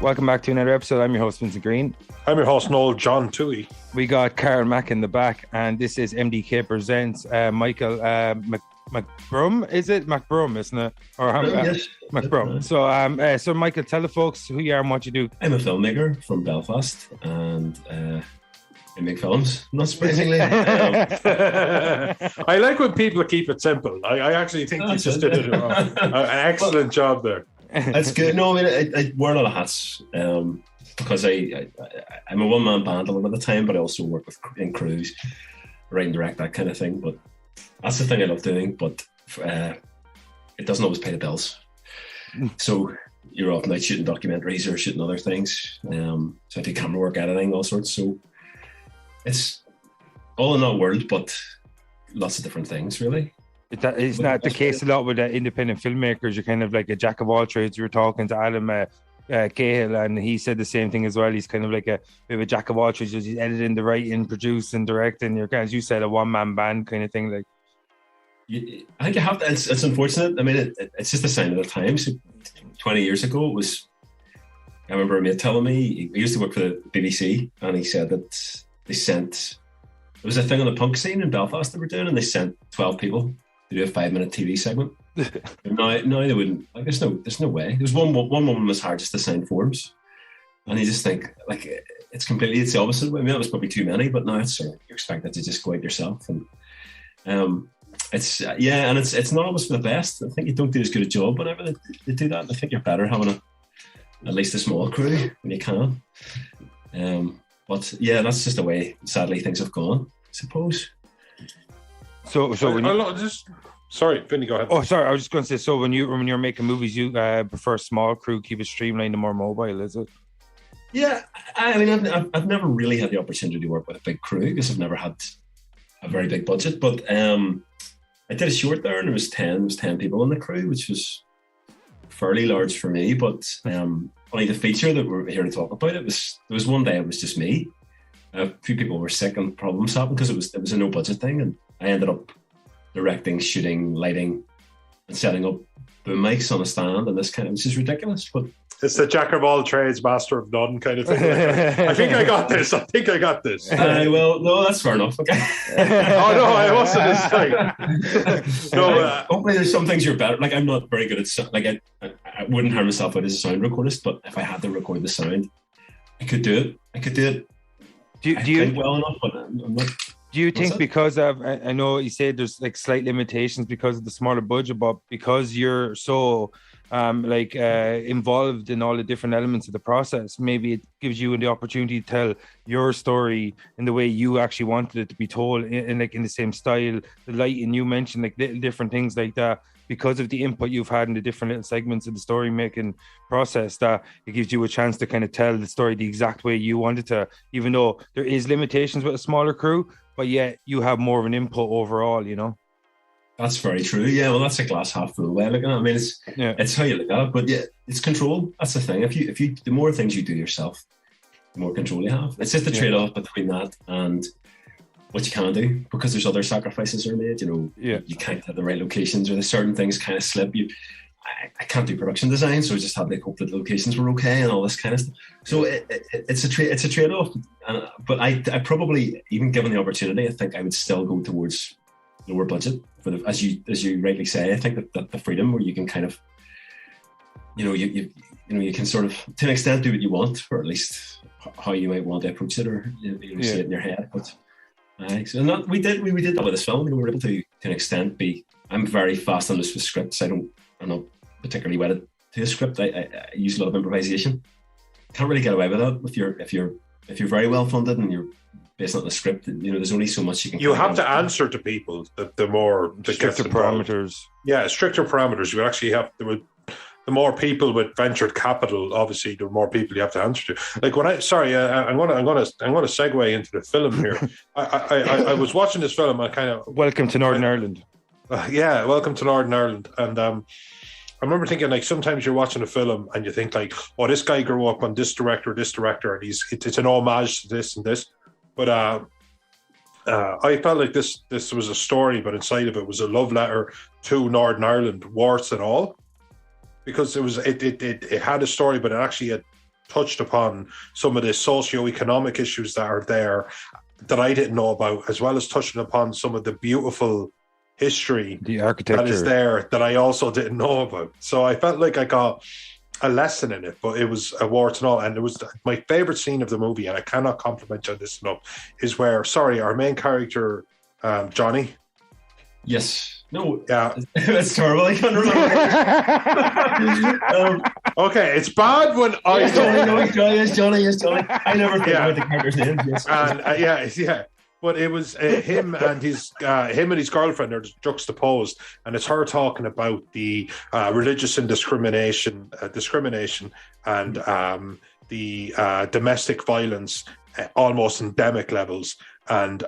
Welcome back to another episode. I'm your host, Vincent Green. I'm your host, Noel John Toohey. We got Carol Mack in the back, and this is MDK Presents Michael MacBroom. Is it MacBroom, isn't it? Or Yes. MacBroom. So Michael, tell the folks who you are and what you do. I'm a filmmaker from Belfast, and I make films, not surprisingly. I like when people keep it simple. I actually think you just did it wrong. An excellent job there. That's good. No, I mean, I wear a lot of hats because I'm a one-man band a lot of the time, but I also work in crews, write and direct, that kind of thing. But that's the thing I love doing, but it doesn't always pay the bills. So you're often out shooting documentaries or shooting other things. So I do camera work, editing, all sorts. So it's all in that world, but lots of different things, really. It's not the case a lot with independent filmmakers. You're kind of like a jack of all trades. You were talking to Adam Cahill, and he said the same thing as well. He's kind of like a bit of a jack of all trades. He's editing, the writing, producing, directing. You're kind of, as you said, a one-man band kind of thing. Like, I think you have to. It's unfortunate. I mean, it's just a sign of the times. 20 years ago, it was. I remember a mate telling me he used to work for the BBC, and he said that they sent. There was a thing on the punk scene in Belfast they were doing, and they sent 12 people to do a 5-minute TV segment. now they wouldn't. Like, there's no way. There was one woman was hired just to sign forms, and you just think like it's the opposite. I mean, that was probably too many, but now it's you're expected to just go out yourself, and it's and it's not always for the best. I think you don't do as good a job whenever they do that. I think you're better having at least a small crew when you can. But yeah, that's just the way, sadly, things have gone, I suppose. So when sorry, Vinny, go ahead. Oh, sorry, I was just going to say. So when you're making movies, you prefer small crew, keep it streamlined and more mobile, is it? Yeah, I mean, I've never really had the opportunity to work with a big crew because I've never had a very big budget. But I did a short there, and there was 10 people in the crew, which was fairly large for me. But only the feature that we're here to talk about, there was one day it was just me. A few people were sick and problems happened because it was a no budget thing, and I ended up directing, shooting, lighting, and setting up boom mics on a stand, and this kind of, which is ridiculous. But it's the jack of all trades, master of none kind of thing. I think I got this. Well, no, that's fair enough. Okay. Oh no, I wasn't. It's like no. Hopefully, there's some things you're better. Like, I'm not very good at like I wouldn't harm myself out as a sound recordist, but if I had to record the sound, I could do it. Do you well enough? But I'm not. Do you think because of, I know you said there's like slight limitations because of the smaller budget, but because you're so involved in all the different elements of the process, maybe it gives you the opportunity to tell your story in the way you actually wanted it to be told, in the same style, the lighting you mentioned, like little different things like that, because of the input you've had in the different little segments of the story making process, that it gives you a chance to kind of tell the story the exact way you wanted to, even though there is limitations with a smaller crew, but yet you have more of an input overall, you know? That's very true. Yeah, well, that's a glass half full way of looking at it. I mean, it's how you look at it, but yeah, it's control. That's the thing. If you the more things you do yourself, the more control you have. It's just a trade-off between that and what you can do, because there's other sacrifices are made. You know, you can't have the right locations, or there's certain things kind of slip. I can't do production design, so I just had to hope that the locations were okay and all this kind of stuff. So it's a trade-off. But I probably, even given the opportunity, I think I would still go towards lower budget for the, as you rightly say. I think that the freedom where you can kind of, you can sort of, to an extent, do what you want, or at least how you might want to approach it, or see it in your head. But we did that with this film. We were able to an extent, I'm very fast on this with scripts. I'm not particularly wedded to a script. I use a lot of improvisation. Can't really get away with that if you're very well funded and you're based on the script. There's only so much you can. You have to answer to people. The more stricter parameters. Yeah, stricter parameters. You actually have to. The more people with ventured capital, obviously, the more people you have to answer to. Like when I'm going to segue into the film here. I was watching this film. I kind of welcome to Northern Ireland. Welcome to Northern Ireland, and I remember thinking, like, sometimes you're watching a film and you think, like, oh, this guy grew up on this director, and it's an homage to this and this. But I felt like this was a story, but inside of it was a love letter to Northern Ireland, warts and all, because it had a story, but it actually had touched upon some of the socio-economic issues that are there that I didn't know about, as well as touching upon some of the beautiful history, the architecture that is there that I also didn't know about. So I felt like I got a lesson in it, but it was a warts and all. And it was my favorite scene of the movie, and I cannot compliment you on this enough, is where, our main character, Johnny. Yes. No. Yeah. That's terrible. I can't remember. Okay, it's bad when I Johnny. I never think about the character's name. Yes. And yeah. But it was him and his girlfriend are juxtaposed, and it's her talking about the religious discrimination and the domestic violence, almost endemic levels. And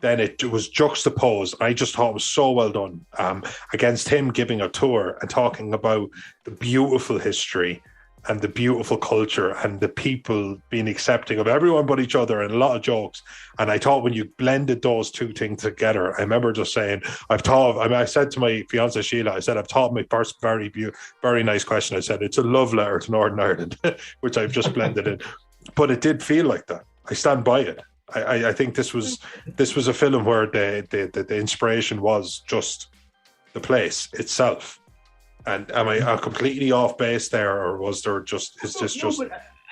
then it was juxtaposed. I just thought it was so well done, against him giving a tour and talking about the beautiful history and the beautiful culture and the people being accepting of everyone but each other, and a lot of jokes. And I thought when you blended those two things together, I remember just saying, I said to my fiance Sheila, I said, I've taught my first very nice question. I said, it's a love letter to Northern Ireland, which I've just blended in. But it did feel like that. I stand by it. I think this was a film where the inspiration was just the place itself. And am I completely off base there, or was there just? Is this just?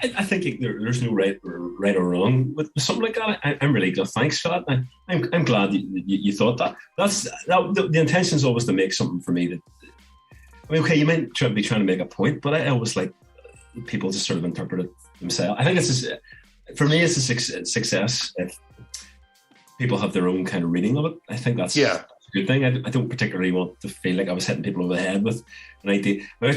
I think there's no right or wrong with something like that. I'm really glad. Thanks for that. I'm glad you thought that. The intention is always to make something for me that. I mean, okay, you might be trying to make a point, but I always like people to sort of interpret it themselves. I think for me, it's a success if people have their own kind of reading of it. I think that's a good thing. I don't particularly want to feel like I was hitting people over the head with an idea. I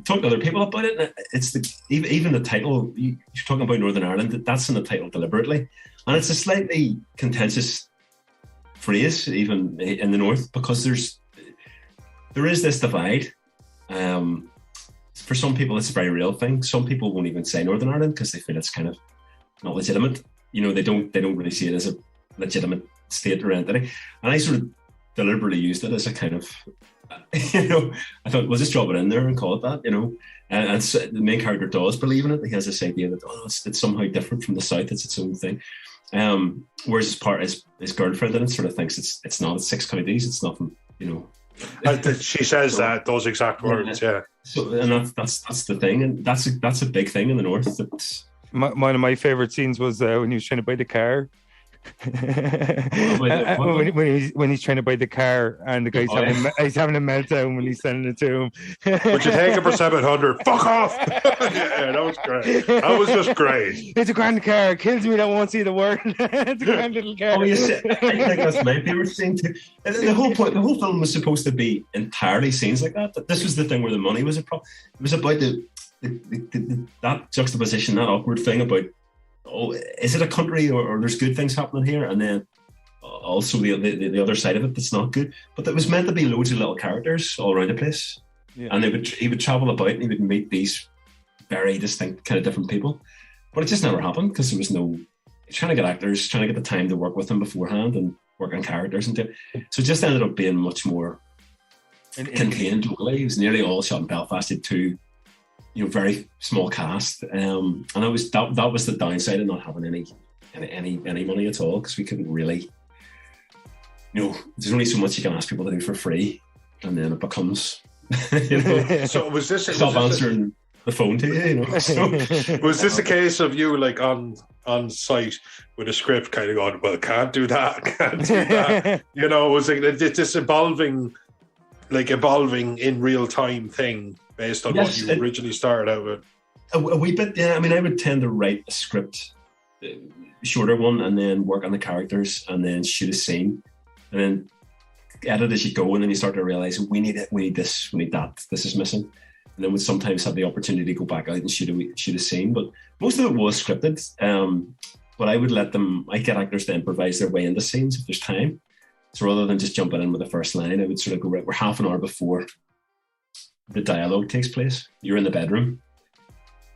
talked to other people about it, and it's even the title. You're talking about Northern Ireland. That's in the title deliberately, and it's a slightly contentious phrase, even in the north, because there is this divide. For some people, it's a very real thing. Some people won't even say Northern Ireland because they feel it's kind of not legitimate. They don't really see it as a legitimate state or entity. And I sort of deliberately used it as a kind of, I thought, we'll just drop it in there and call it that, And the main character does believe in it. He has this idea that it's somehow different from the South. It's its own thing. Whereas his girlfriend in it sort of thinks it's not. It's 6 counties. It's nothing. She says that those exact words. Yeah. So, and that's the thing, and that's a big thing in the north. One of my favorite scenes was when he was trying to buy the car. when he's trying to buy the car, and the guy's having a meltdown when he's sending it to him. Would you take it for 700? Fuck off! Yeah, that was great. That was just great. It's a grand car. It kills me that I won't see the word. It's a grand little car. I think that's my favorite scene too. The whole film was supposed to be entirely scenes like that. This was the thing where the money was a problem. It was about that juxtaposition, that awkward thing about, is it a country or there's good things happening here, and then also the other side of it that's not good. But it was meant to be loads of little characters all around the place, and he would travel about and he would meet these very distinct kind of different people. But it just never happened because there was no trying to get actors, trying to get the time to work with them beforehand and work on characters so it just ended up being much more contained locally. It was nearly all shot in Belfast. It had 2 very small cast, and that was the downside of not having any money at all, because we couldn't really, there's only so much you can ask people to do for free, and then it becomes, So was this? Stop answering the phone to you. So, was this a case of you like on site with a script, kind of going, well, can't do that, can't do that? Was like this evolving in real time thing based on what you originally started out with? A wee bit, yeah. I mean, I would tend to write a script, shorter one, and then work on the characters, and then shoot a scene, and then edit as you go, and then you start to realize we need this, we need that, this is missing, and then we'd sometimes have the opportunity to go back out and shoot a scene. But most of it was scripted. But I would I'd get actors to improvise their way into scenes if there's time. So rather than just jumping in with the first line, I would sort of go, right, we're half an hour before the dialogue takes place. You're in the bedroom.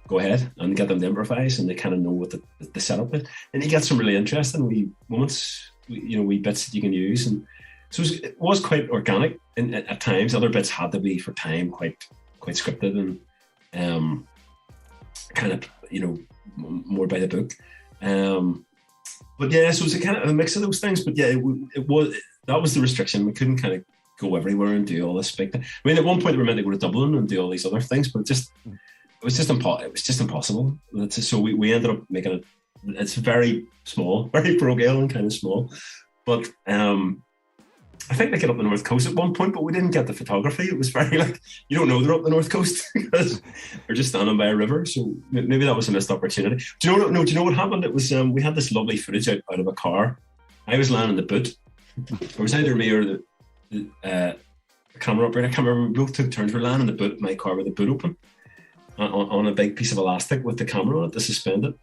Go ahead and get them to improvise, and they kind of know what the setup is. And you get some really interesting wee moments, wee bits that you can use. And so it was quite organic at times. Other bits had to be for time quite scripted. And kind of, more by the book. But yeah, so it's a kind of a mix of those things. But yeah, that was the restriction. We couldn't kind of go everywhere and do all this big thing. I mean, at one point we were meant to go to Dublin and do all these other things, but it was just impossible. So we ended up making it. It's very small, very parochial and kind of small. But I think they get up the North Coast at one point, but we didn't get the photography. It was very you don't know they're up the North Coast because they're just standing by a river. So maybe that was a missed opportunity. Do you know what happened? It was we had this lovely footage out of a car. I was lying in the boot. It was either me or the camera operator. I can't remember. We both took turns. We're lying in the boot, my car with the boot open on a big piece of elastic with the camera on it to suspend it.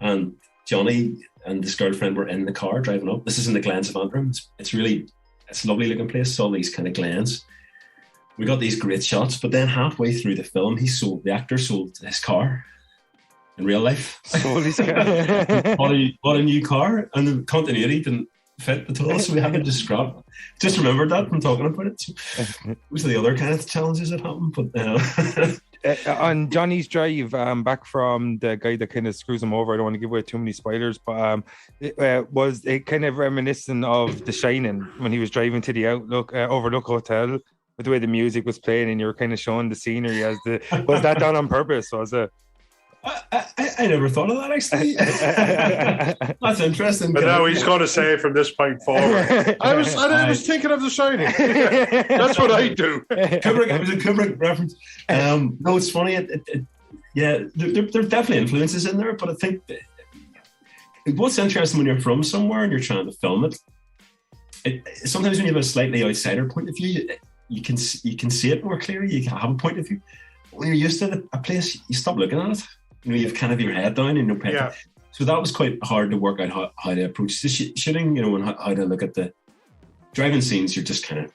And Johnny and his girlfriend were in the car driving up. This is in the Glens of Antrim. It's a lovely looking place. All these kind of glens. We got these great shots, but then halfway through the film, the actor sold his car in real life. Sold his car. bought a new car, and the continuity didn't fit at all, so we had to just scrap. Just remembered that from talking about it. So those are the other kind of challenges that happened. But on Johnny's drive back from the guy that kind of screws him over, I don't want to give away too many spoilers, but was it kind of reminiscent of The Shining when he was driving to the Overlook Hotel with the way the music was playing and you were kind of showing the scenery was that done on purpose? Was it? I never thought of that, actually. That's interesting. But now he's going to say from this point forward, I was thinking of The Shining. That's what I do. It was a Kubrick reference. No, it's funny. Yeah, there are definitely influences in there, but I think what's interesting when you're from somewhere and you're trying to film it, sometimes when you have a slightly outsider point of view, you can see it more clearly. You can have a point of view. When you're used to a place, you stop looking at it. You've kind of your head down and So that was quite hard to work out how to approach the shooting, and how to look at the driving scenes. You're just kind of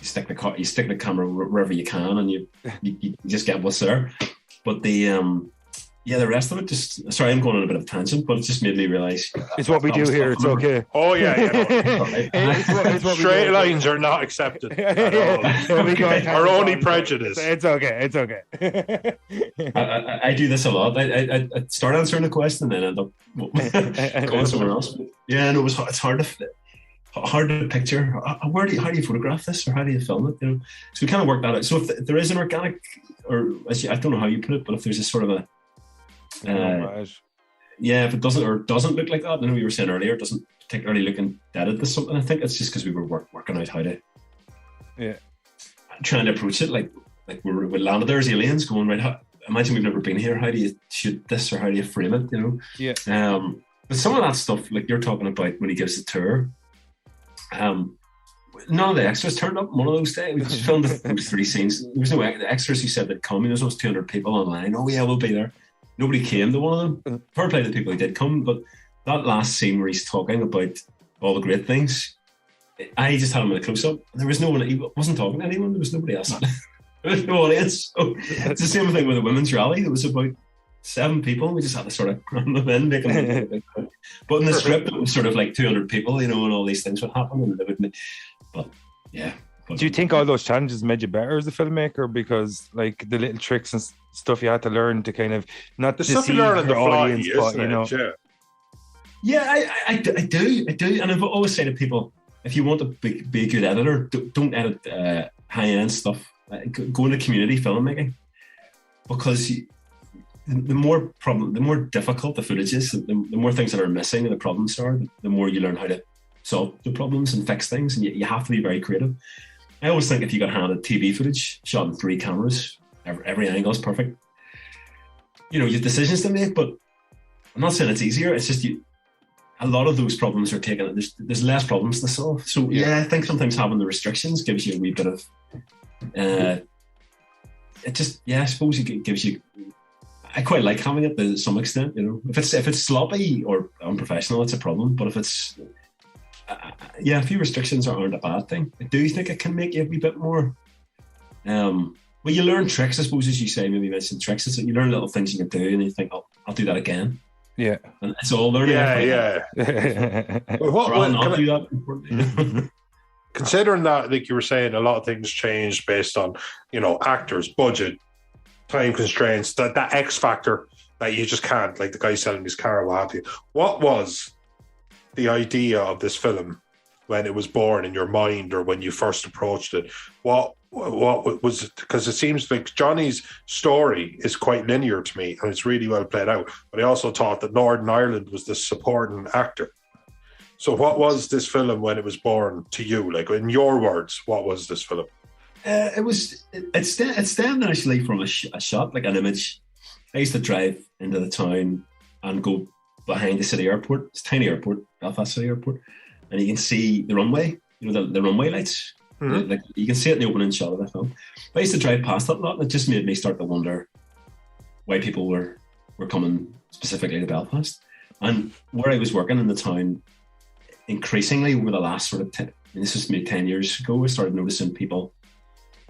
you stick the camera wherever you can, and you just get what's there. But the rest of it just. Sorry, I'm going on a bit of a tangent, but it just made me realise it's what we do here. It's okay. Oh yeah. It's what straight lines are not accepted at all. Our only prejudice. It's okay. I do this a lot. I start answering a question and then end up going somewhere else. Yeah, no, it's hard to picture. How do you photograph this, or how do you film it? So we kind of work that out. So if there is an organic, or I don't know how you put it, but if there's a sort of a if it doesn't look like that, I know you were saying earlier, it doesn't particularly look indebted to something. I think it's just because we were working out how to trying to approach it like we landed there as aliens going, right, imagine we've never been here, how do you shoot this, or how do you frame it, but some of that stuff like you're talking about when he gives the tour, none of the extras turned up one of those days. We just filmed those 3 scenes. There was no extras who said they'd come. There was 200 people online. Oh yeah, we'll be there. Nobody came to one of them. Fair play to the people who did come, but that last scene where he's talking about all the great things, I just had him in a close-up. There was no one. He wasn't talking to anyone. There was nobody else. There was no audience. So it's the same thing with the women's rally. There was about 7 people. We just had to sort of cram them in, make them. But in the script, it was sort of like 200 people, and all these things would happen, and they would. But yeah. Do you think all those challenges made you better as a filmmaker? Because like the little tricks and stuff you had to learn to kind of not deceive your audience, but I do, and I've always said to people, if you want to be a good editor, don't edit high-end stuff. Go into community filmmaking, because the more difficult the footage is, the more things that are missing and the problems are, the more you learn how to solve the problems and fix things, and you have to be very creative. I always think if you got handed TV footage shot in 3 cameras, every angle is perfect. You have decisions to make, but I'm not saying it's easier. It's just a lot of those problems are taken. There's less problems to solve. So I think sometimes having the restrictions gives you a wee bit of. It just I suppose it gives you. I quite like having it to some extent. If it's sloppy or unprofessional, it's a problem. But if it's a few restrictions aren't a bad thing. I do think it can make you a wee bit more. Well, you learn tricks, I suppose, as you say. Maybe you mentioned tricks. It's you learn little things you can do, and you think, I'll do that again. Yeah, and it's all learning. Considering that, like you were saying, a lot of things changed based on actors, budget, time constraints. That X factor Like you just can't, like the guy selling his car, what have you. What was the idea of this film when it was born in your mind, or when you first approached it? What was it? Because it seems like Johnny's story is quite linear to me, and it's really well played out. But I also thought that Northern Ireland was the supporting actor. So what was this film when it was born to you? Like, in your words, what was this film? It stemmed actually from a shot, like an image. I used to drive into the town and go behind the city airport. It's a tiny airport, Belfast City Airport, and you can see the runway. You know, the runway lights. Mm-hmm. Like you can see it in the opening shot of the film. But I used to drive past that a lot, and it just made me start to wonder why people were coming specifically to Belfast. And where I was working in the town, increasingly over the last sort of this was maybe 10 years ago, I started noticing people,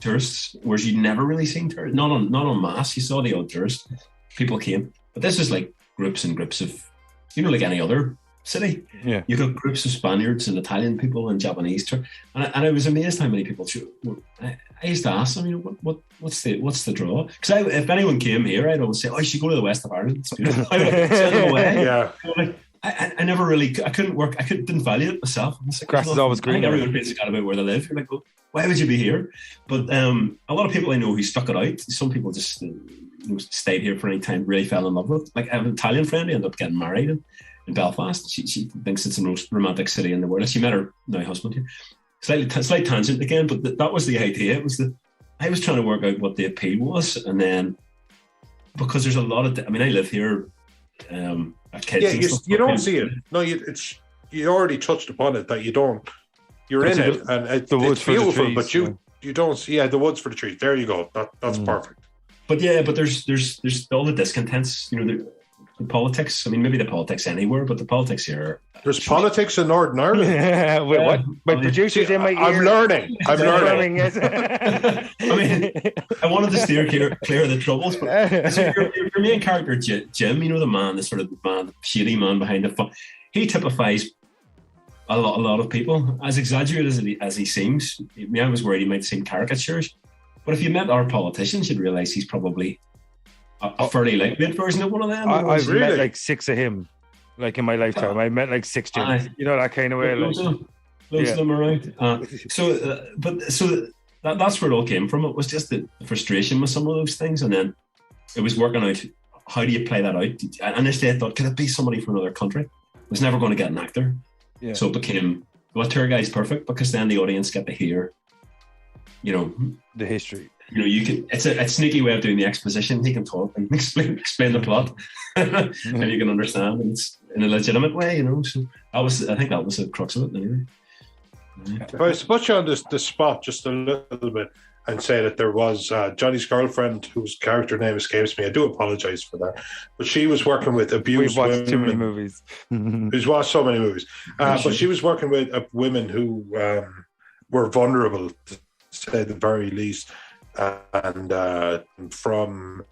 tourists, whereas you'd never really seen tourists, not en masse. You saw the odd tourist, people came, but this was like groups and groups of, you know, like any other city. Yeah, you got groups of Spaniards and Italian people and Japanese, and I was amazed how many people. I used to ask them, you know, what's the draw? Because if anyone came here, I'd always say, oh, you should go to the west of Ireland. It's beautiful. I would send them away. Yeah. I never really, I couldn't work, didn't value it myself. Grass is always green. Everyone basically got about where they live. You're like, well, why would you be here? But a lot of people I know who stuck it out. Some people just stayed here for any time, really fell in love with it. Like I have an Italian friend who ended up getting married in Belfast. She thinks it's the most romantic city in the world. She met her now husband here. Slight tangent again, but that was the idea. It was I was trying to work out what the appeal was, and then because there's a lot of, I live here. Kids, you don't see it. No, you already touched upon it that you don't. You're in it, and it's beautiful, trees, but you don't see. Yeah, the woods for the trees. There you go. That's perfect. But there's all the discontents. You know, the politics. Maybe the politics anywhere, but the politics here. There's politics in Northern Ireland. Wait, what? My producers in my ear. I'm learning. Yes. I wanted to steer clear of the troubles, but so your main character, Jim, you know, the man, the sort of man, shady man behind the phone, he typifies a lot of people, as exaggerated as he seems. I was worried he might seem caricatures, but if you met our politicians, you'd realise he's probably a fairly lightweight version of one of them. I've met like 6 of him. Like in my lifetime, I met like 6 Jims. You know, that kind of way. Loads of them around. So that's where it all came from. It was just the frustration with some of those things, and then it was working out how do you play that out. And instead, I thought, could it be somebody from another country? I was never going to get an actor, so it became tour guide's perfect because then the audience get to hear, you know, the history. You know, you can. It's a sneaky way of doing the exposition. He can talk and explain the plot, and you can understand, and it's in a legitimate way. You know, so I think that was the crux of it. Anyway, if I was to put you on the spot just a little bit and say that there was Johnny's girlfriend, whose character name escapes me. I do apologise for that, but she was working with abused women. We've watched too many movies. Who's watched so many movies, but she was working with women who were vulnerable, to say the very least. And from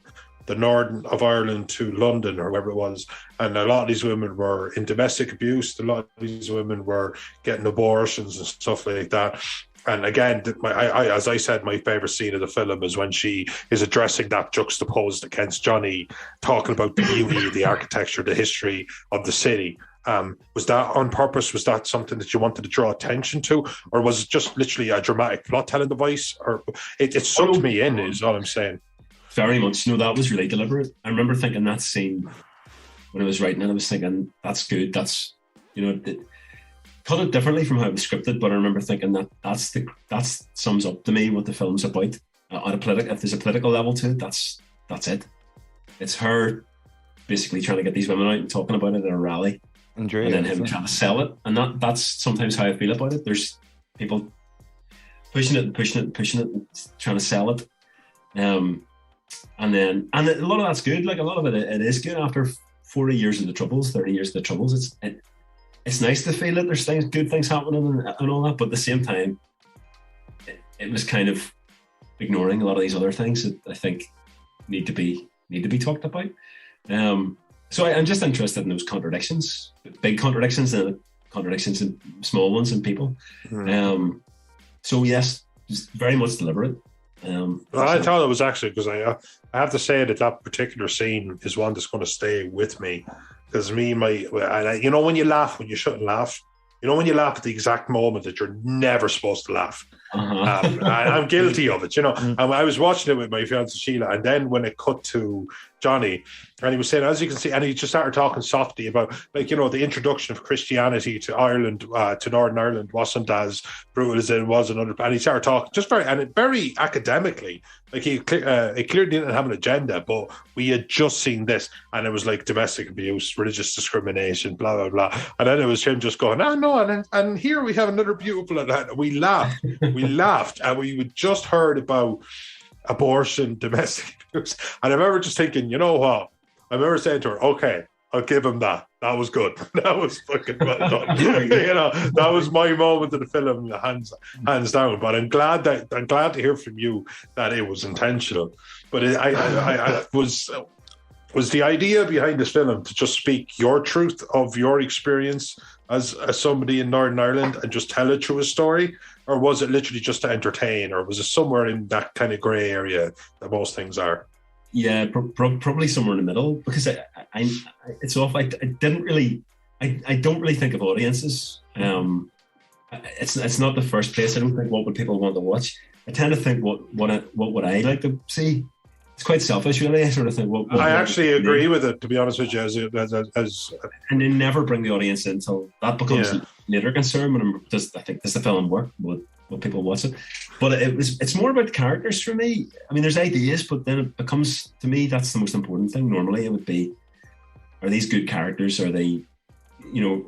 the northern of Ireland to London or wherever it was, and a lot of these women were in domestic abuse. A lot of these women were getting abortions and stuff like that. And again, as I said, my favourite scene of the film is when she is addressing that juxtaposed against Johnny, talking about the beauty, the architecture, the history of the city. Was that on purpose? Was that something that you wanted to draw attention to, or was it just literally a dramatic plot-telling device? Or it sucked me in, is all I'm saying. Very much. No, that was really deliberate. I remember thinking that scene when I was writing it. I was thinking, that's good. That's, you know, cut it differently from how it was scripted, but I remember thinking that sums up to me what the film's about. If there's a political level to it, that's it. It's her basically trying to get these women out and talking about it at a rally. And then him trying to sell it, and that's sometimes how I feel about it. There's people pushing it, trying to sell it, and a lot of that's good. Like a lot of it is good. After 40 years of the Troubles, 30 years of the Troubles, it's nice to feel that there's good things happening and all that. But at the same time, it was kind of ignoring a lot of these other things that I think need to be talked about. So I'm just interested in those contradictions, big contradictions and contradictions and small ones in people. So yes, very much deliberate. I thought it was actually, because I have to say that particular scene is one that's going to stay with me, because you know, when you laugh when you shouldn't laugh, you know, when you laugh at the exact moment that you're never supposed to laugh. I'm guilty of it, you know. I was watching it with my fiancée Sheila, and then when it cut to Johnny, and he was saying, as you can see, and he just started talking softly about, like, you know, the introduction of Christianity to Ireland, to Northern Ireland, wasn't as brutal as it was in other. And he started talking just very academically, like he clearly didn't have an agenda, but we had just seen this, and it was like domestic abuse, religious discrimination, blah blah blah, and then it was him just going, no, and here we have another beautiful, and we laughed, and we had just heard about abortion, domestic abuse, and I remember just thinking, you know what? I remember saying to her, okay, I'll give him that. That was good. That was fucking well done. You know, that was my moment of the film, hands down. But I'm glad to hear from you that it was intentional. But I was the idea behind this film to just speak your truth of your experience as somebody in Northern Ireland and just tell it through a story, or was it literally just to entertain, or was it somewhere in that kind of grey area that most things are? Yeah, probably somewhere in the middle, because it's off. I don't really think of audiences. It's not the first place. I don't think what would people want to watch. I tend to think what would I like to see. It's quite selfish, really. I sort of think. I actually agree with it, to be honest with you. As and they never bring the audience in until that becomes later concern. When I think, does the film work? Will people watch it? But it's more about the characters for me. I mean, there's ideas, but then it becomes, to me, that's the most important thing. Normally it would be, are these good characters? Are they, you know,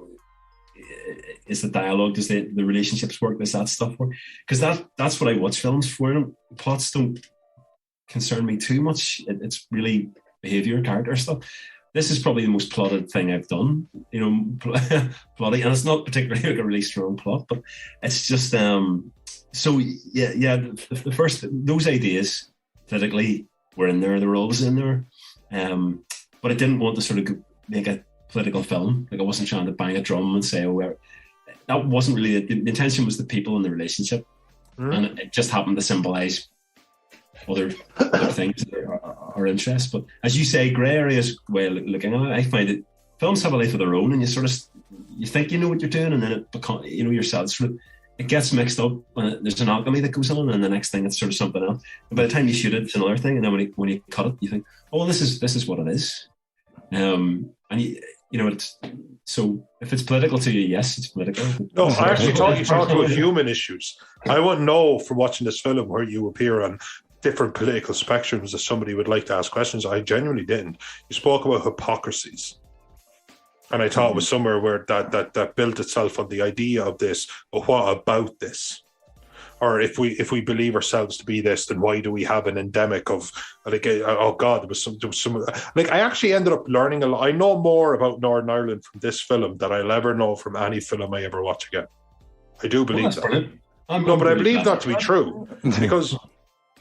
is the dialogue, does the relationships work? Does that stuff work? Because that's what I watch films for. Plots don't concern me too much. It's really behavior, character stuff. This is probably the most plotted thing I've done, you know, plotty, and it's not particularly like a really strong plot, but it's just the first, those ideas politically were in there. They were always in there, but I didn't want to sort of make a political film. Like, I wasn't trying to bang a drum and say, that wasn't really the intention. Was the people and the relationship, and it just happened to symbolize other things that are interest. But as you say, grey areas way of looking at it, I find that films have a life of their own, and you think you know what you're doing, and then it becomes, you know, yourself sort of, it gets mixed up, and there's an alchemy that goes on, and the next thing it's sort of something else. And by the time you shoot it, it's another thing, and then when you cut it, you think, oh well, this is what it is. And you know, it's, so if it's political to you, yes, it's political. No, I actually you talked about human issues. I wouldn't know from watching this film where you appear on different political spectrums that somebody would like to ask questions. I genuinely didn't. You spoke about hypocrisies, and I thought it was somewhere where that built itself on the idea of this, but what about this? Or if we believe ourselves to be this, then why do we have an endemic of, like, oh God, there was some like, I actually ended up learning a lot. I know more about Northern Ireland from this film than I'll ever know from any film I ever watch again. I do believe that. But I believe that to be true, because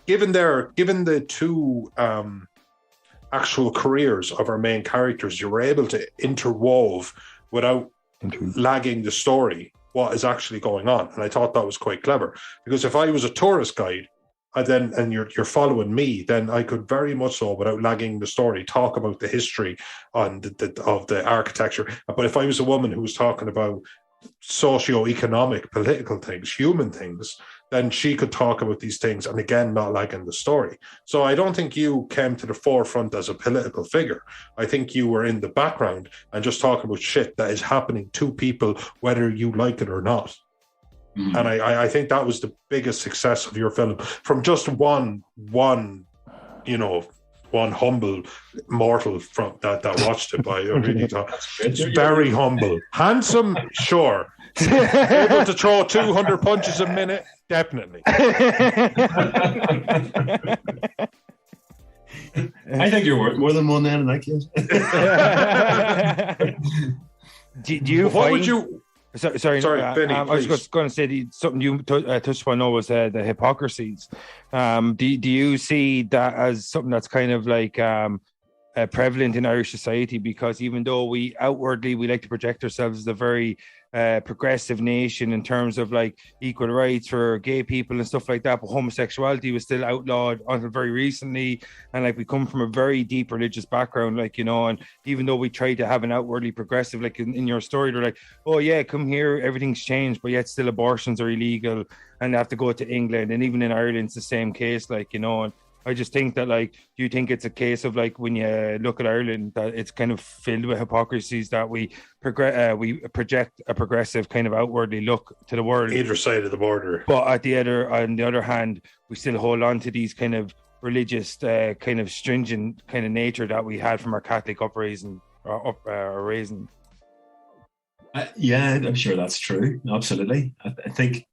given the two actual careers of our main characters, you were able to interwove without lagging the story what is actually going on. And I thought that was quite clever, because if I was a tourist guide and you're following me, then I could very much so, without lagging the story, talk about the history of the architecture. But if I was a woman who was talking about socio-economic, political things, human things, then she could talk about these things, and again, not lagging the story. So I don't think you came to the forefront as a political figure. I think you were in the background and just talking about shit that is happening to people, whether you like it or not. And I think that was the biggest success of your film, from just one humble mortal from that watched it. I really thought it's very humble, handsome, sure, able to throw 200 punches a minute, definitely. I think you're worth more than one man in that case. Do you? What would you? Sorry, Vinnie, I was just going to say something you touched upon. Was the hypocrisies. Do you see that as something that's kind of like prevalent in Irish society, because even though we outwardly we like to project ourselves as a very progressive nation in terms of like equal rights for gay people and stuff like that, but homosexuality was still outlawed until very recently. And like we come from a very deep religious background, like, you know, and even though we try to have an outwardly progressive, like in your story, they're like, oh yeah, come here, everything's changed, but yet still abortions are illegal and they have to go to England. And even in Ireland it's the same case, like, you know. And I just think that, like, do you think it's a case of like when you look at Ireland that it's kind of filled with hypocrisies, that we project a progressive kind of outwardly look to the world, either side of the border, but on the other hand, we still hold on to these kind of religious, kind of stringent kind of nature that we had from our Catholic raising. Yeah, I'm sure that's true. Absolutely, I think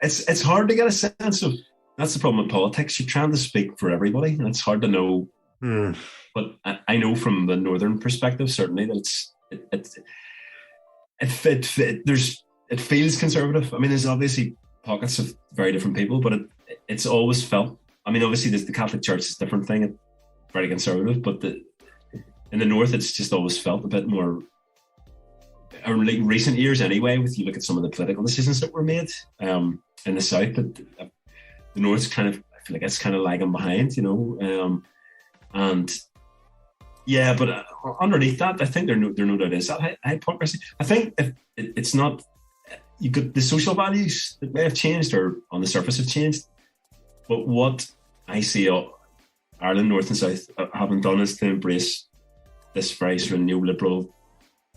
it's hard to get a sense of. That's the problem with politics. You're trying to speak for everybody, and it's hard to know. But I know from the northern perspective, certainly, that it feels conservative. I mean, there's obviously pockets of very different people, but it's always felt. I mean, obviously, the Catholic Church is a different thing. It's very conservative, but in the north, it's just always felt a bit more. Or like recent years, anyway. With you look at some of the political decisions that were made in the south, but. The North's kind of, I feel like it's kind of lagging behind, you know, and yeah, but underneath that, I think there no doubt is that hypocrisy. I think if it's not, you got the social values that may have changed or on the surface have changed, but what I see Ireland, North and South haven't done is to embrace this very sort of neoliberal,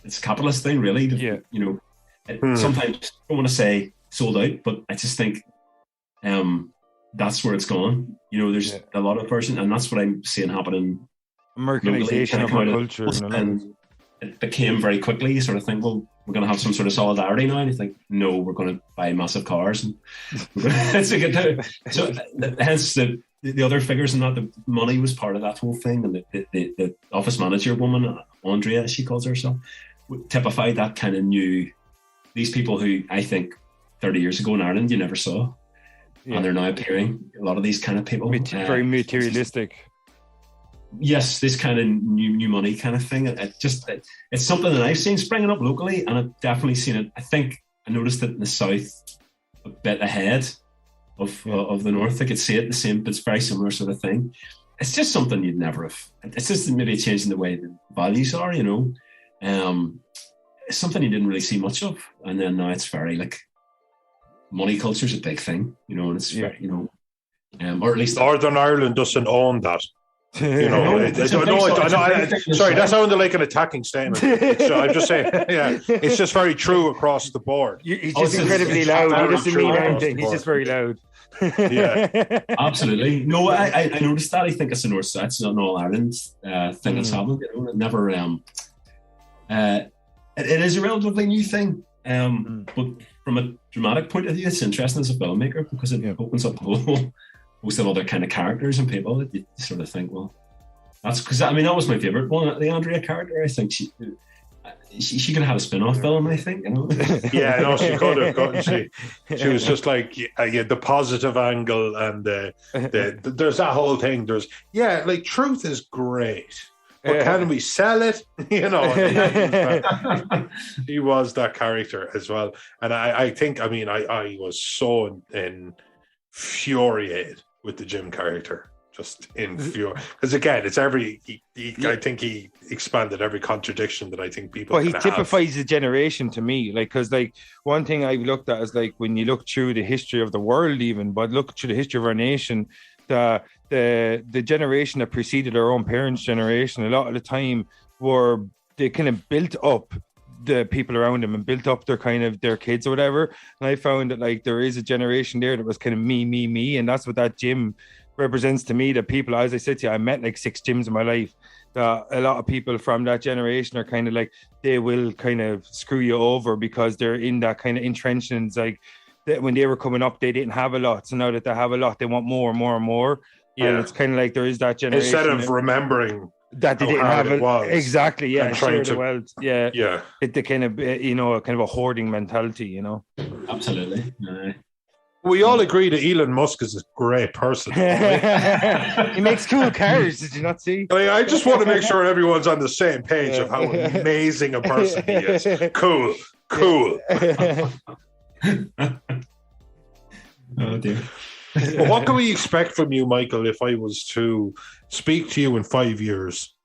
it's a capitalist thing, really. You know, sometimes I don't want to say sold out, but I just think. That's where it's gone. You know, there's a lot of version, and that's what I'm seeing happening. Americanization of our culture. And it became very quickly, you sort of think, well, we're going to have some sort of solidarity now. And you think, no, we're going to buy massive cars. And it's a good time. So hence the other figures in that, the money was part of that whole thing. And the office manager woman, Andrea, she calls herself, typified that kind of these people who I think 30 years ago in Ireland you never saw. Yeah. And they're now appearing, a lot of these kind of people. Very materialistic. Yes, this kind of new money kind of thing. It's something that I've seen springing up locally, and I've definitely seen it. I think I noticed it in the south a bit ahead of the north. I could see it the same, but it's very similar sort of thing. It's just something you'd never have. It's just maybe a change in the way the values are, you know. It's something you didn't really see much of, and then now it's very like. Money culture is a big thing, you know, and it's you know, or at least Northern Ireland doesn't own that. You know, sorry, that sounded like an attacking statement. So I'm just saying, it's just very true across the board. He's just incredibly loud. He doesn't mean anything. He's just very loud. Yeah, absolutely. No, I noticed that. I think it's a North South, it's not an All Ireland thing that's happened. You know, it never. It is a relatively new thing, but. From a dramatic point of view, it's interesting as a filmmaker because it opens up a whole host of other kind of characters and people that you sort of think, well, that's because I mean that was my favorite one, the Andrea character. I think she could have had a spin-off film. I think, you know. Yeah, no, she could have gotten. She was just like the positive angle and there's that whole thing. There's like truth is great. But can we sell it? You know, he was that character as well. And I think, I mean, I was so infuriated with the Jim character, just infuriated. Because again, it's I think he expanded every contradiction that I think people he typifies the generation to me. Like, because like one thing I've looked at is like when you look through the history of the world even, but look through the history of our nation, the generation that preceded our own parents' generation, a lot of the time they kind of built up the people around them and built up their kids or whatever. And I found that like there is a generation there that was kind of me, and that's what that Jim represents to me. That people, as I said to you, I met like 6 Jims in my life. That a lot of people from that generation are kind of like they will kind of screw you over because they're in that kind of entrenched. And it's like when they were coming up, they didn't have a lot. So now that they have a lot, they want more and more and more. Yeah. And it's kind of like there is that generation. Instead of remembering that they didn't have it. Exactly. Yeah. And trying to, wealth. Yeah. Yeah. The kind of, kind of a hoarding mentality, you know? Absolutely. We all agree that Elon Musk is a great person. He makes cool cars. Did you not see? I just want to make sure everyone's on the same page of how amazing a person he is. Cool. Oh dear. Well, what can we expect from you, Michael, if I was to speak to you in 5 years?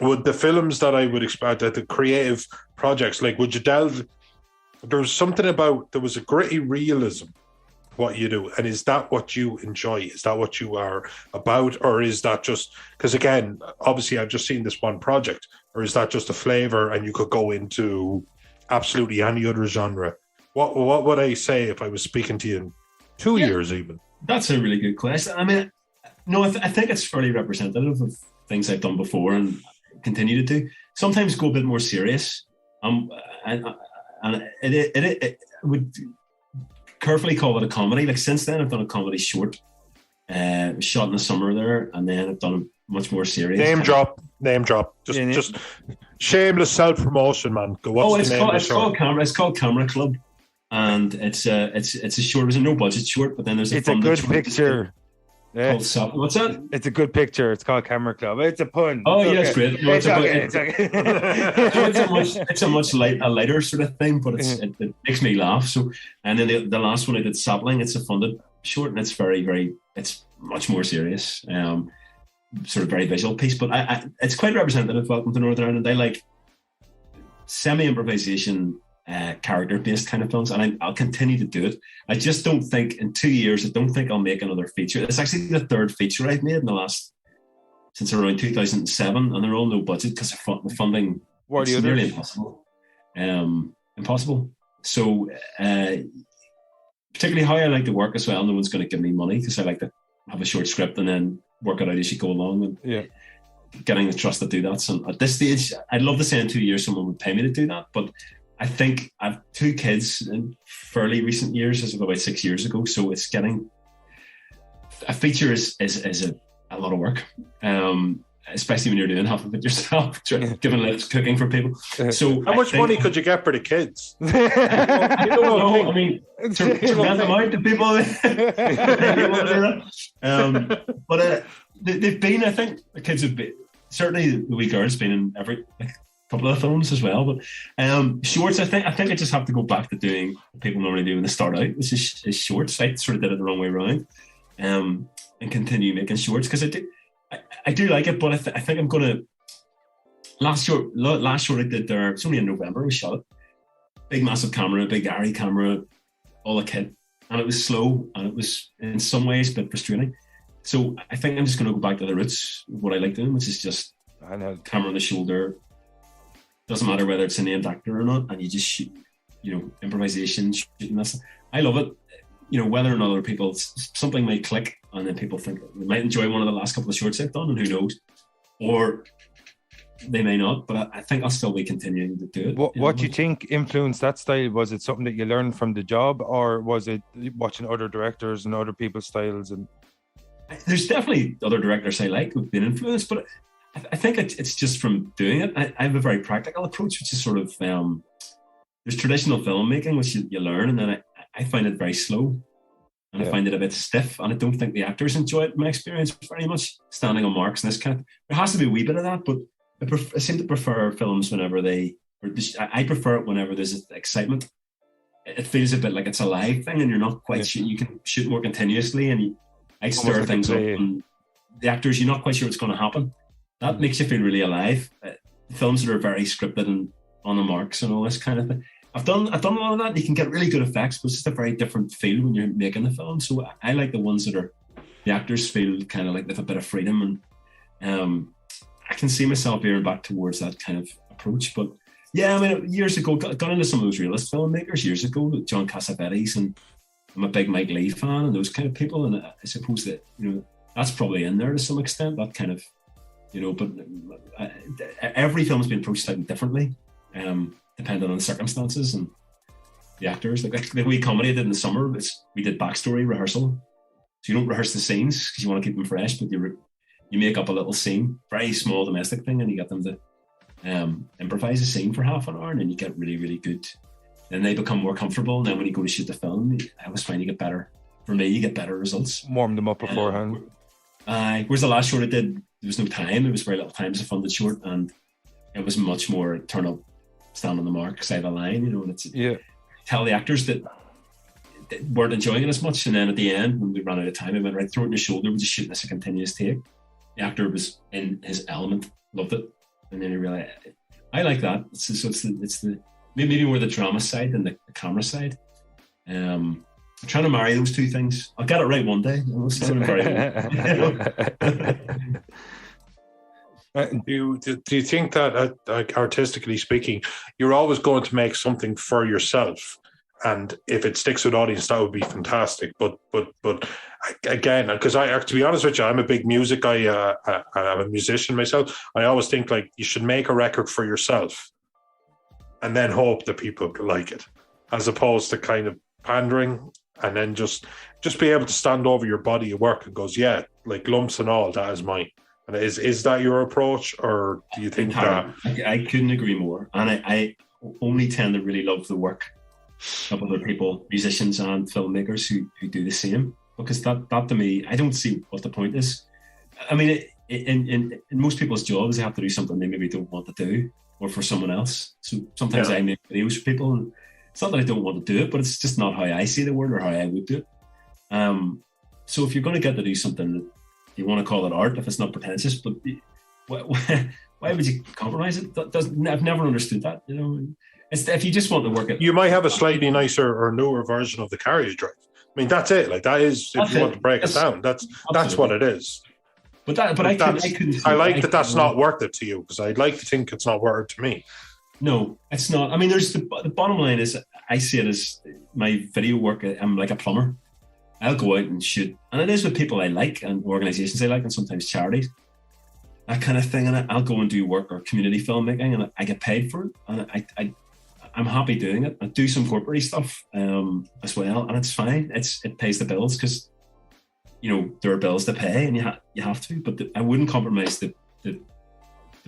Would the films that I would expect, that the creative projects, like, would you delve? There's something about, there was a gritty realism, what you do, and is that what you enjoy? Is that what you are about? Or is that just, because again, obviously I've just seen this one project, or is that just a flavor and you could go into absolutely any other genre? What would I say if I was speaking to you in 2 years even? That's a really good question. I mean, no, I think it's fairly representative of things I've done before and continue to do. Sometimes go a bit more serious. And it would carefully call it a comedy. Like, since then, I've done a comedy short, shot in the summer there, and then I've done a much more serious. Name drop. Just shameless self-promotion, man. Go watch the name of the show. It's called Camera Club. And it's a short. It was a no budget short, but then there's a good picture. Yeah. What's that? It's a good picture. It's called Camera Club. It's a pun. Oh, yeah, it's great. No, it's a much lighter sort of thing, but it makes me laugh. So, and then the last one I did, Sapling. It's a funded short, and it's it's much more serious. Sort of very visual piece, but it's quite representative. Welcome to Northern Ireland. I like semi-improvisation, character-based kind of films, and I'll continue to do it. I just don't think in 2 years, I don't think I'll make another feature. It's actually the third feature I've made since around 2007, and they're all no budget because the funding is nearly impossible. Impossible. So, particularly how I like to work as well, no one's going to give me money because I like to have a short script and then work it out as you go along, and getting the trust to do that. So at this stage, I'd love to say in 2 years someone would pay me to do that, but I think I've 2 kids in fairly recent years, as of about 6 years ago. So it's getting a feature is a lot of work, especially when you're doing half of it yourself, giving lives, cooking for people. So how much money could you get for the kids? I don't know. I mean, to rent them out to people. But they've been. I think the kids have been. Certainly, the wee girl's been in every couple of films as well, but shorts. I think I just have to go back to doing what people normally do when they start out, which is shorts. I sort of did it the wrong way around, and continue making shorts because I do like it, but I think I'm gonna. Last short I did there. It's only in November. We shot it. Big massive camera, big Arri camera, all a kit, and it was slow and it was in some ways a bit frustrating. So I think I'm just going to go back to the roots of what I like doing, which is just camera on the shoulder. Doesn't matter whether it's a named actor or not, and you just shoot, improvisation, shooting this. I love it. Whether or not other people, something might click, and then people think they might enjoy one of the last couple of shorts I've done, and who knows, or they may not. But I think I'll still be continuing to do it. What do you think influenced that style? Was it something that you learned from the job, or was it watching other directors and other people's styles? And there's definitely other directors I like who've been influenced, but I think it's just from doing it. I have a very practical approach, which is sort of there's traditional filmmaking, which you learn, and then I find it very slow, and I find it a bit stiff, and I don't think the actors enjoy it. In my experience, very much standing on marks and this kind of. There has to be a wee bit of that, but I seem to prefer films whenever I prefer it whenever there's excitement. It feels a bit like it's a live thing, and you're not quite sure. You can shoot more continuously, and I stir like things up, and the actors, you're not quite sure what's going to happen. That makes you feel really alive. Films that are very scripted and on the marks and all this kind of thing. I've done a lot of that. You can get really good effects, but it's just a very different feel when you're making the film. So I like the ones that are the actors feel kind of like they have a bit of freedom, and I can see myself veering back towards that kind of approach. But yeah, I mean, years ago, got into some of those realist filmmakers years ago, John Cassavetes, and I'm a big Mike Leigh fan and those kind of people. And I suppose that, that's probably in there to some extent, that kind of, but every film's been approached slightly differently, depending on the circumstances and the actors. Like the wee comedy I did in the summer, we did backstory rehearsal. So you don't rehearse the scenes because you want to keep them fresh, but you make up a little scene, very small domestic thing, and you get them to improvise a scene for half an hour, and then you get really, really good. Then they become more comfortable, and then when you go to shoot the film, I always find you get better for me, you get better results. Warm them up beforehand. Whereas the last short I did, there was no time. It was very little time. It was a funded short, and it was much more turn up, stand on the mark, side of the line, and it's tell the actors that weren't enjoying it as much. And then at the end, when we ran out of time, I went right, throw it in the shoulder, we're just shooting this a continuous take. The actor was in his element, loved it, and then he realized, I like that. It's the maybe more the drama side than the camera side. I'm trying to marry those two things. I'll get it right one day. Do you think that, artistically speaking, you're always going to make something for yourself, and if it sticks with audience, that would be fantastic? But again, because to be honest with you, I'm a big music guy. I'm a musician myself. I always think like you should make a record for yourself, and then hope that people like it, as opposed to kind of pandering and then just be able to stand over your body of work and goes, yeah, like lumps and all, that is mine. And is that your approach, or do you think that? I couldn't agree more. And I only tend to really love the work of other people, musicians and filmmakers who do the same, because that to me, I don't see what the point is. I mean, in most people's jobs, they have to do something they maybe don't want to do, or for someone else. So sometimes I make videos for people, and it's not that I don't want to do it, but it's just not how I see the world or how I would do it. So if you're going to get to do something that you want to call it art, if it's not pretentious, but why would you compromise it? I've never understood that. You know, if you just want to work it, you might have a slightly nicer or newer version of the carriage drive. I mean, that's it. Like that is, if you want to break it down, that's what it is. But I couldn't. I like that. That's not worth it to you, because I'd like to think it's not worth it to me. No, it's not. I mean, there's the bottom line is, I see it as my video work. I'm like a plumber. I'll go out and shoot, and it is with people I like and organizations I like, and sometimes charities, that kind of thing. And I'll go and do work or community filmmaking, and I get paid for it, and I'm happy doing it. I do some corporate stuff as well, and it's fine. It pays the bills, because there are bills to pay, and you have to. But I wouldn't compromise the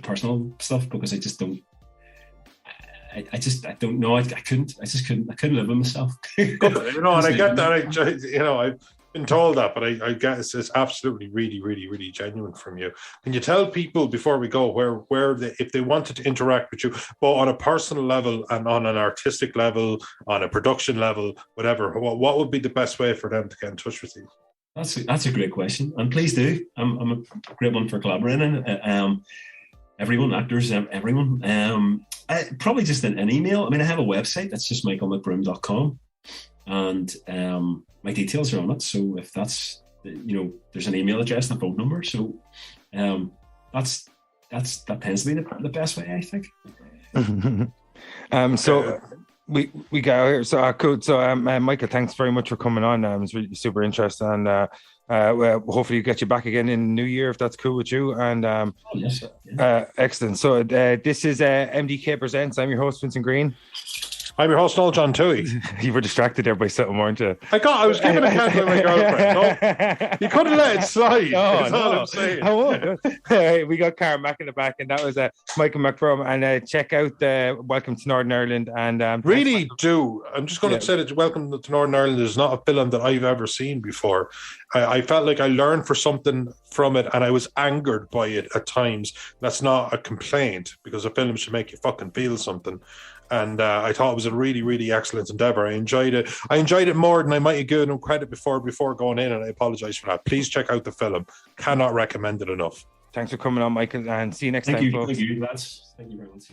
personal stuff, because I just don't. I don't know. I couldn't live with myself. And I get that. I've been told that, but I guess it's absolutely really, really, really genuine from you. Can you tell people before we go where if they wanted to interact with you, both on a personal level and on an artistic level, on a production level, whatever, what would be the best way for them to get in touch with you? That's a great question, and please do. I'm a great one for collaborating. Everyone, actors, everyone. Probably just an email. I mean, I have a website that's just michaelmacbroom.com, and my details are on it. So if that's, there's an email address and a phone number. So that tends to be the best way, I think. So we got here. So cool. So Michael, thanks very much for coming on. It was really super interesting, and hopefully get you back again in the new year, if that's cool with you. And yes. Excellent. So this is MDK Presents. I'm your host, Vincent Green. I'm your host, Noel John Toohey. You were distracted there by something, weren't you? I was giving a candle to my girlfriend. No, you couldn't let it slide. That's all I'm saying. I won't. We got Karen Mack in the back, and that was Michael MacBroom. And check out Welcome to Northern Ireland. And really do. I'm just going to say that Welcome to Northern Ireland is not a film that I've ever seen before. I felt like I learned something from it, and I was angered by it at times. That's not a complaint, because a film should make you fucking feel something. And I thought it was a really, really excellent endeavor. I enjoyed it. I enjoyed it more than I might have given him credit before going in, and I apologize for that. Please check out the film. Cannot recommend it enough. Thanks for coming on, Michael, and see you next time. Thank you, lads. Thank you very much.